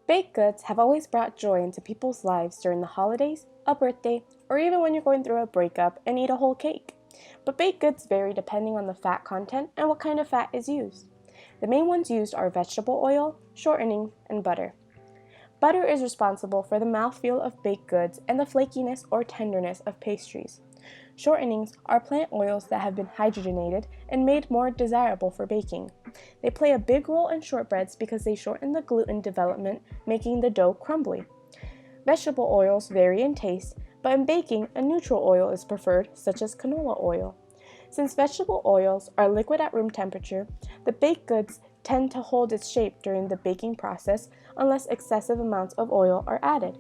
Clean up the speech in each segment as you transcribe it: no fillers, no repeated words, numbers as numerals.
Baked goods have always brought joy into people's lives during the holidays, a birthday, or even when you're going through a breakup and eat a whole cake. But baked goods vary depending on the fat content and what kind of fat is used. The main ones used are vegetable oil, shortening, and butter. Butter is responsible for the mouthfeel of baked goods and the flakiness or tenderness of pastries. Shortenings are plant oils that have been hydrogenated and made more desirable for baking. They play a big role in shortbreads because they shorten the gluten development, making the dough crumbly. Vegetable oils vary in taste, but in baking, a neutral oil is preferred, such as canola oil. Since vegetable oils are liquid at room temperature, the baked goods tend to hold its shape during the baking process unless excessive amounts of oil are added.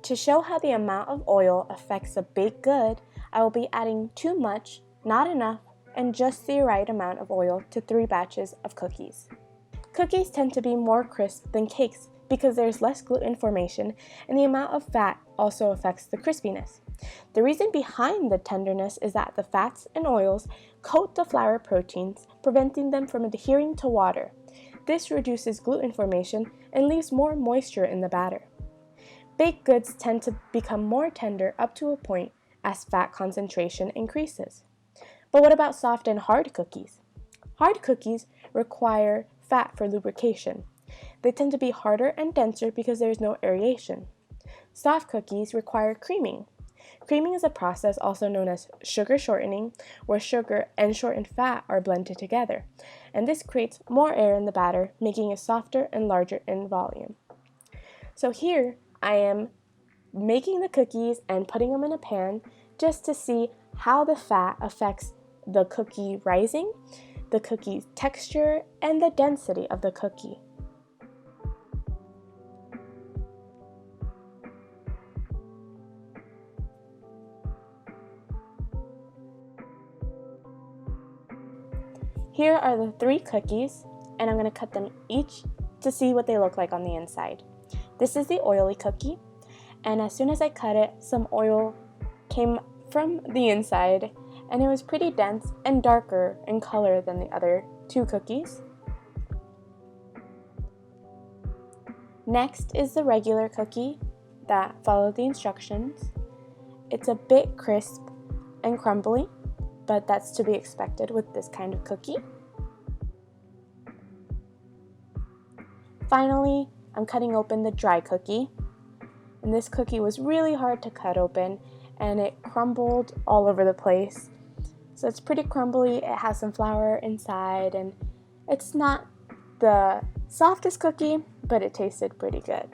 To show how the amount of oil affects a baked good, I will be adding too much, not enough, and just the right amount of oil to 3 batches of cookies. Cookies tend to be more crisp than cakes because there's less gluten formation, and the amount of fat also affects the crispiness. The reason behind the tenderness is that the fats and oils coat the flour proteins, preventing them from adhering to water. This reduces gluten formation and leaves more moisture in the batter. Baked goods tend to become more tender up to a point as fat concentration increases. But what about soft and hard cookies? Hard cookies require fat for lubrication. They tend to be harder and denser because there is no aeration. Soft cookies require creaming. Creaming is a process also known as sugar shortening, where sugar and shortened fat are blended together, and this creates more air in the batter, making it softer and larger in volume. So here I am making the cookies and putting them in a pan just to see how the fat affects the cookie rising, the cookie's texture, and the density of the cookie. Here are the 3 cookies, and I'm going to cut them each to see what they look like on the inside. This is the oily cookie, and as soon as I cut it, some oil came from the inside, and it was pretty dense and darker in color than the other 2 cookies. Next is the regular cookie that followed the instructions. It's a bit crisp and crumbly, but that's to be expected with this kind of cookie. Finally, I'm cutting open the dry cookie, and this cookie was really hard to cut open and it crumbled all over the place. So it's pretty crumbly, it has some flour inside, and it's not the softest cookie, but it tasted pretty good.